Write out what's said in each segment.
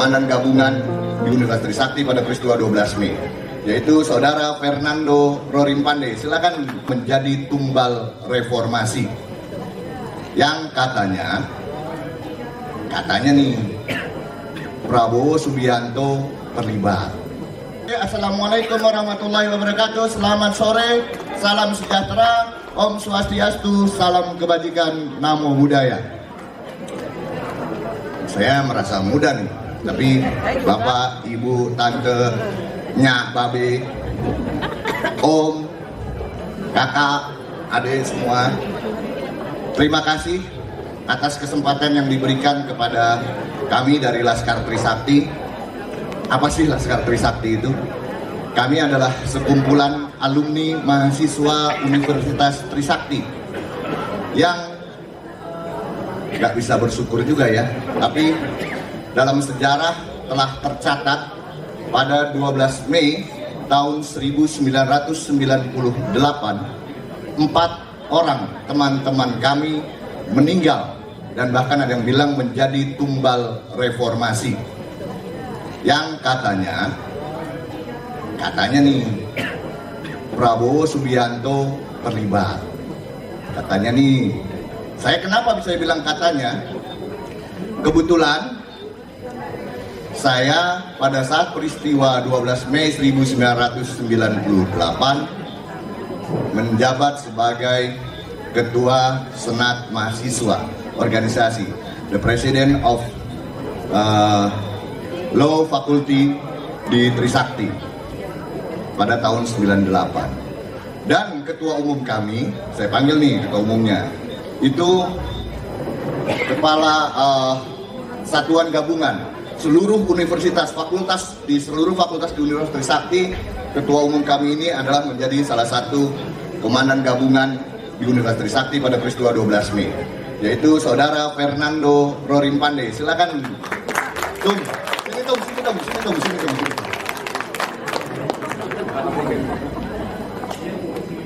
Komandan Gabungan di Universitas Trisakti pada peristiwa 12 Mei, yaitu Saudara Fernando Rorimpande. Silakan menjadi tumbal reformasi yang katanya nih Prabowo Subianto terlibat. Assalamualaikum warahmatullahi wabarakatuh. Selamat sore, salam sejahtera, Om Swastiastu, salam kebajikan, Namo Buddhaya. Saya merasa muda nih, tapi Bapak, Ibu, Tante, Nyak, Babe, Om, Kakak, Adik semua, terima kasih atas kesempatan yang diberikan kepada kami dari Laskar Trisakti. Apa sih Laskar Trisakti itu? Kami adalah sekumpulan alumni mahasiswa Universitas Trisakti yang nggak bisa bersyukur juga ya, tapi dalam sejarah telah tercatat pada 12 Mei tahun 1998 4 orang teman-teman kami meninggal dan bahkan ada yang bilang menjadi tumbal reformasi yang katanya nih Prabowo Subianto terlibat. Katanya nih, saya kenapa bisa bilang katanya? Kebetulan saya pada saat peristiwa 12 Mei 1998 menjabat sebagai Ketua Senat Mahasiswa Organisasi, the President of Law Faculty di Trisakti pada tahun 98. Dan ketua umum kami, saya panggil nih ketua umumnya, itu kepala satuan gabungan seluruh universitas, fakultas di seluruh fakultas di Universitas Trisakti. Ketua umum kami ini adalah menjadi salah satu komandan gabungan di Universitas Trisakti pada peristiwa 12 Mei, yaitu Saudara Fernando Rorimpande. Silakan, sini.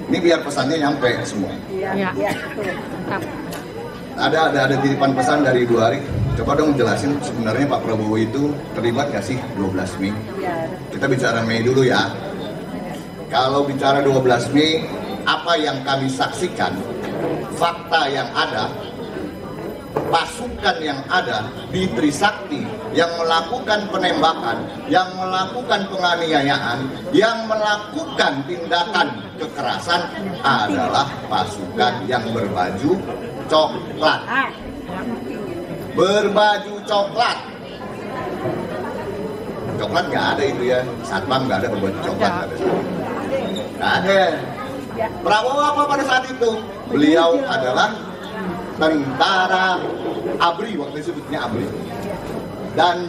Ini biar pesannya nyampe semua. Iya. Ada titipan pesan dari Ibu Ari. Coba dong jelasin sebenarnya Pak Prabowo itu terlibat nggak sih 12 Mei? Kita bicara Mei dulu ya. Kalau bicara 12 Mei, apa yang kami saksikan, fakta yang ada, pasukan yang ada di Trisakti yang melakukan penembakan, yang melakukan penganiayaan, yang melakukan tindakan kekerasan adalah pasukan yang berbaju coklat. Berbaju coklat. Coklat nggak ada itu ya, satpam nggak ada berbaju coklat, nggak ada. Prabowo apa pada saat itu? Beliau adalah tentara ABRI, waktu itu sebutnya ABRI, dan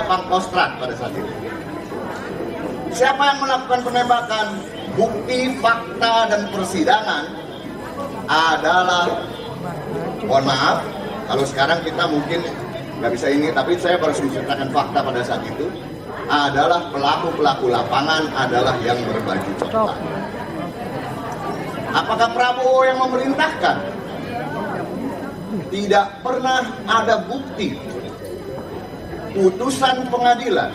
Pangkostrat pada saat itu. Siapa yang melakukan penembakan? Bukti, fakta, dan persidangan adalah, mohon maaf, kalau sekarang kita mungkin nggak bisa ini, tapi saya baru menceritakan fakta pada saat itu, adalah pelaku lapangan adalah yang berbaju coklat. Apakah Prabowo yang memerintahkan? Tidak pernah ada bukti putusan pengadilan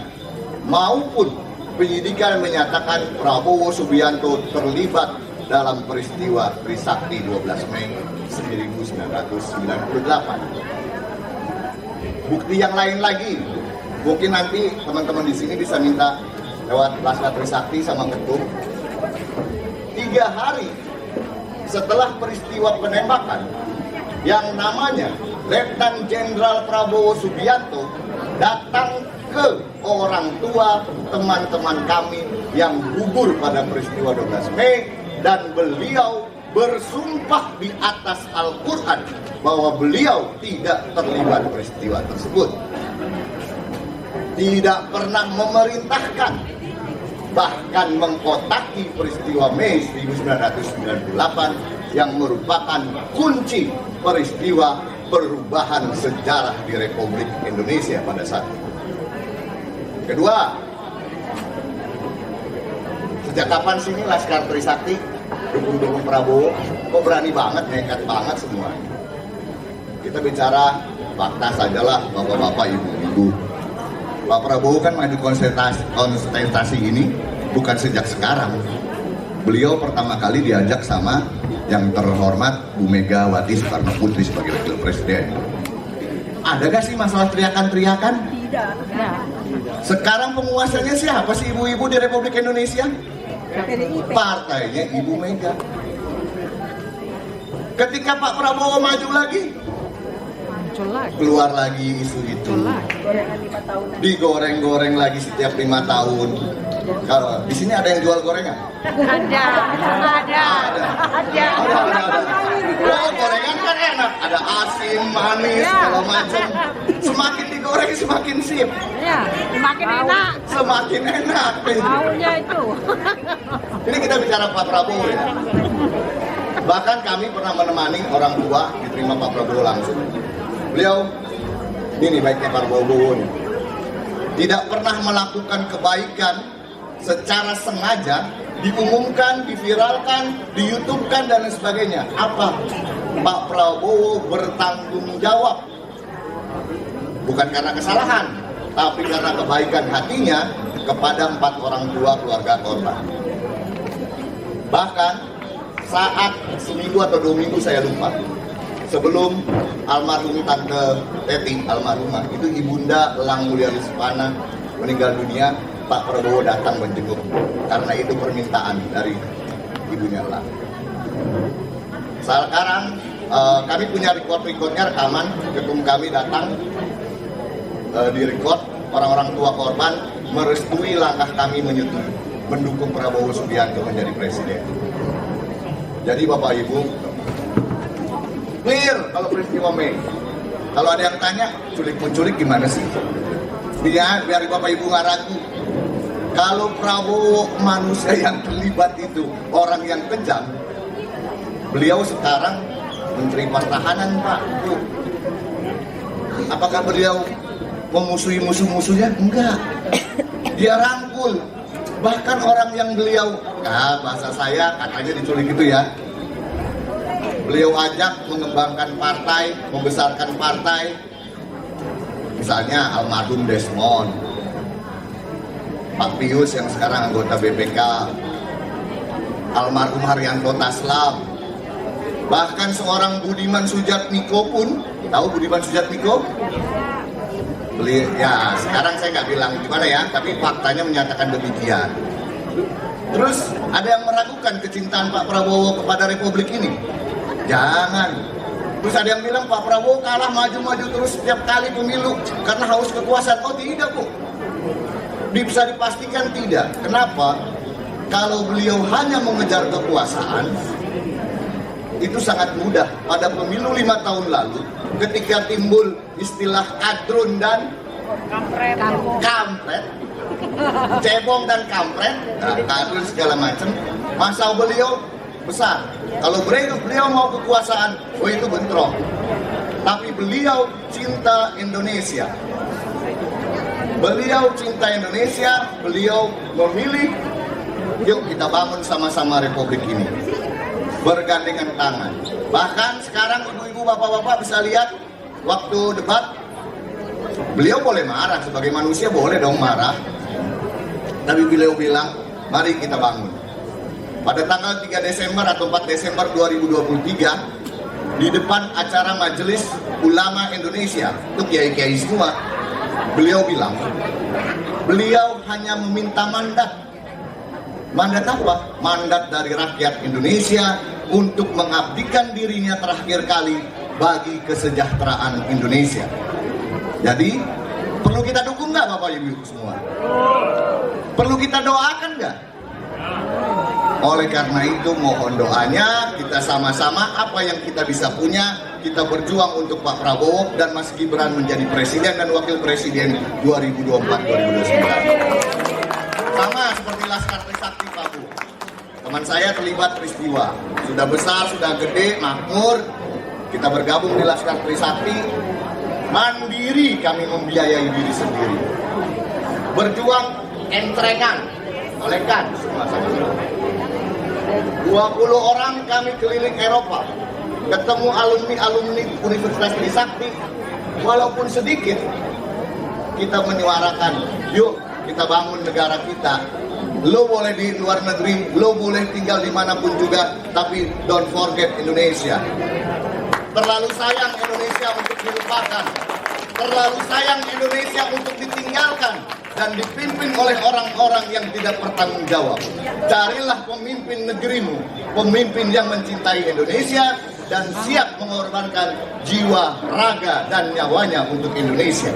maupun penyidikan menyatakan Prabowo Subianto terlibat dalam peristiwa Trisakti 12 Mei 1998. Bukti yang lain lagi, mungkin nanti teman-teman di sini bisa minta lewat Laskar Trisakti sama ketum. 3 hari setelah peristiwa penembakan, yang namanya Letnan Jenderal Prabowo Subianto datang ke orang tua teman-teman kami yang gugur pada peristiwa 12 Mei dan beliau bersumpah di atas Al-Quran bahwa beliau tidak terlibat peristiwa tersebut, tidak pernah memerintahkan, bahkan mengkotaki peristiwa Mei 1998 yang merupakan kunci peristiwa perubahan sejarah di Republik Indonesia pada saat itu. Kedua, sejak kapan sih ini Laskar Trisakti dukung Prabowo? Kok berani banget, nekat banget semua. Kita bicara fakta sajalah bapak-bapak, ibu-ibu. Pak Prabowo kan maju kontestasi ini bukan sejak sekarang. Beliau pertama kali diajak sama yang terhormat Bu Megawati Soekarno Putri sebagai wakil presiden. Ada gak sih masalah teriakan-teriakan? Tidak. Sekarang penguasanya siapa sih ibu-ibu di Republik Indonesia? PDIP. Partainya Ibu Mega. Ketika Pak Prabowo maju lagi, keluar lagi isu itu. Gorengan 5 tahun. Digoreng-goreng lagi setiap 5 tahun. Kalau di sini ada yang jual gorengan? Ada. Oh, gorengan kan enak. Ada asin, manis, segala macam. Semakin digoreng semakin sip. Ya, semakin enak. Semakin enak. Maunya itu. Ini kita bicara Pak Prabowo ya. Bahkan kami pernah menemani orang tua diterima Pak Prabowo langsung. Beliau, ini baiknya Pak Prabowo, tidak pernah melakukan kebaikan secara sengaja, diumumkan, diviralkan, di YouTube-kan dan lain sebagainya. Apa? Pak Prabowo bertanggung jawab. Bukan karena kesalahan, tapi karena kebaikan hatinya kepada 4 orang tua keluarga korban. Bahkan saat seminggu atau 2 minggu saya lupa, sebelum almarhum Tante Teti, almarhumah, itu Ibunda Elang Mulia Rizpana meninggal dunia, Pak Prabowo datang menjenguk karena itu permintaan dari ibunya Elang. Sekarang kami punya record-recordnya, rekaman ketum kami datang direcord orang-orang tua korban merestui langkah kami menyetujui mendukung Prabowo Subianto menjadi presiden. Jadi Bapak Ibu, clear kalau peristiwa Mei. Kalau ada yang tanya, culik-menculik gimana sih? Biar Bapak Ibu nggak ragu. Kalau Prabowo manusia yang terlibat itu orang yang kejam, beliau sekarang Menteri Pertahanan, Pak. Apakah beliau memusuhi musuh-musuhnya? Enggak. Dia rangkul. Bahkan orang yang beliau, bahasa saya katanya diculik itu ya, beliau ajak mengembangkan partai, membesarkan partai. Misalnya almarhum Desmond, Pak Pius yang sekarang anggota BPK, almarhum Haryanto Taslam, bahkan seorang Budiman Sujatmiko pun, tahu Budiman Sujatmiko? Ya, sekarang saya nggak bilang gimana ya, tapi faktanya menyatakan demikian. Terus ada yang meragukan kecintaan Pak Prabowo kepada Republik ini? Jangan. Terus ada yang bilang Pak Prabowo kalah maju-maju terus setiap kali pemilu karena haus kekuasaan. Oh tidak, Bu. Bisa dipastikan tidak. Kenapa? Kalau beliau hanya mengejar kekuasaan, itu sangat mudah. Pada pemilu 5 tahun lalu, ketika timbul istilah kadrun dan kampret, cebong dan kampret, kadrun segala macam, masa beliau besar. Kalau beliau mau kekuasaan, itu bentrok. Tapi beliau cinta Indonesia. Beliau cinta Indonesia, beliau memilih, yuk kita bangun sama-sama Republik ini. Bergandengan tangan. Bahkan sekarang ibu-ibu, bapak-bapak bisa lihat waktu debat, beliau boleh marah, sebagai manusia boleh dong marah. Tapi beliau bilang, mari kita bangun. Pada tanggal 3 Desember atau 4 Desember 2023, di depan acara Majelis Ulama Indonesia, itu kiai-kiai semua, beliau bilang, beliau hanya meminta mandat. Mandat apa? Mandat dari rakyat Indonesia untuk mengabdikan dirinya terakhir kali bagi kesejahteraan Indonesia. Jadi, perlu kita dukung nggak Bapak Ibu semua? Perlu kita doakan nggak? Oleh karena itu mohon doanya, kita sama-sama apa yang kita bisa punya, kita berjuang untuk Pak Prabowo dan Mas Gibran menjadi presiden dan wakil presiden 2024-2029. Sama seperti Laskar Trisakti, Pak Bu. Teman saya terlibat peristiwa, sudah besar, sudah gede, makmur. Kita bergabung di Laskar Trisakti, mandiri kami membiayai diri sendiri. Berjuang entrengan, olekan semua sama. 20 orang kami keliling Eropa, ketemu alumni-alumni Universitas Trisakti, walaupun sedikit, kita menyuarakan, yuk kita bangun negara kita. Lo boleh di luar negeri, lo boleh tinggal dimanapun juga, tapi don't forget Indonesia. Terlalu sayang Indonesia untuk dilupakan, terlalu sayang Indonesia untuk ditinggalkan dan dipimpin oleh orang-orang yang tidak bertanggung jawab. Carilah pemimpin negerimu, pemimpin yang mencintai Indonesia dan siap mengorbankan jiwa, raga, dan nyawanya untuk Indonesia.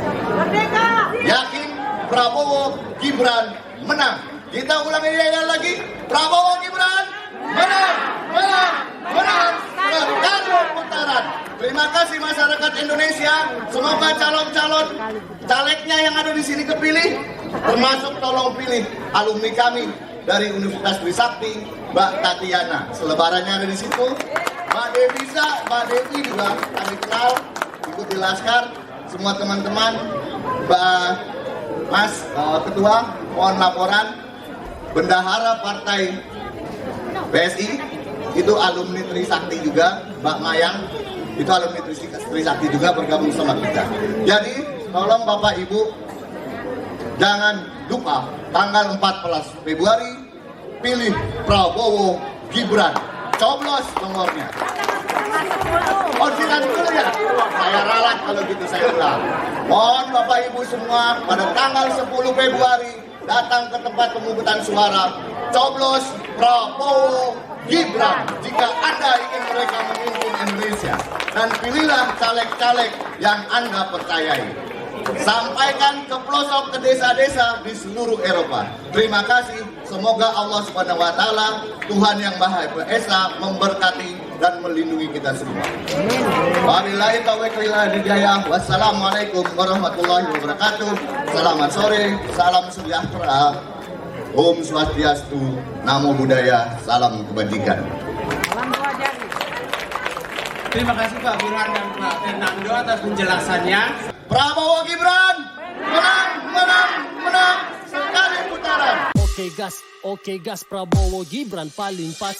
Yakin Prabowo Gibran menang. Kita ulangi lagi, Prabowo Gibran menang, menang, menang, sekali putaran. Terima kasih masyarakat Indonesia. Semoga calon-calon calegnya yang ada di sini kepilih, termasuk tolong pilih alumni kami dari Universitas Trisakti, Mbak Tatiana. Selebarannya ada di situ. Mbak Devisa, Mbak Devi juga kami kenal, ikut di Laskar. Semua teman-teman, Mbak Mas Ketua, mohon laporan. Bendahara Partai PSI itu alumni Trisakti juga, Mbak Mayang itu alumni Trisakti juga bergabung sama kita. Jadi tolong Bapak Ibu jangan lupa tanggal 14 Februari pilih Prabowo Gibran, coblos nomornya. Oh silakan dulu ya, saya ralat kalau gitu saya ulang. Mohon Bapak Ibu semua pada tanggal 10 Februari datang ke tempat pemungutan suara, coblos Prabowo Gibran jika Anda ingin mereka memimpin Indonesia, dan pilihlah caleg-caleg yang Anda percayai. Sampaikan ke pelosok, ke desa-desa di seluruh Eropa. Terima kasih. Semoga Allah Subhanahu wa Ta'ala, Tuhan yang Maha Esa, memberkati dan melindungi kita semua. Wabillahi taufiq wal hidayah. Wassalamualaikum warahmatullahi wabarakatuh. Selamat sore, salam sejahtera. Om Swastiastu, Namo Buddhaya, salam kebajikan. Terima kasih Pak Burhan dan Pak Fernando atas penjelasannya. Prabowo Gibran, menang, menang, menang, sekali putaran. Oke gas, Prabowo Gibran paling pas.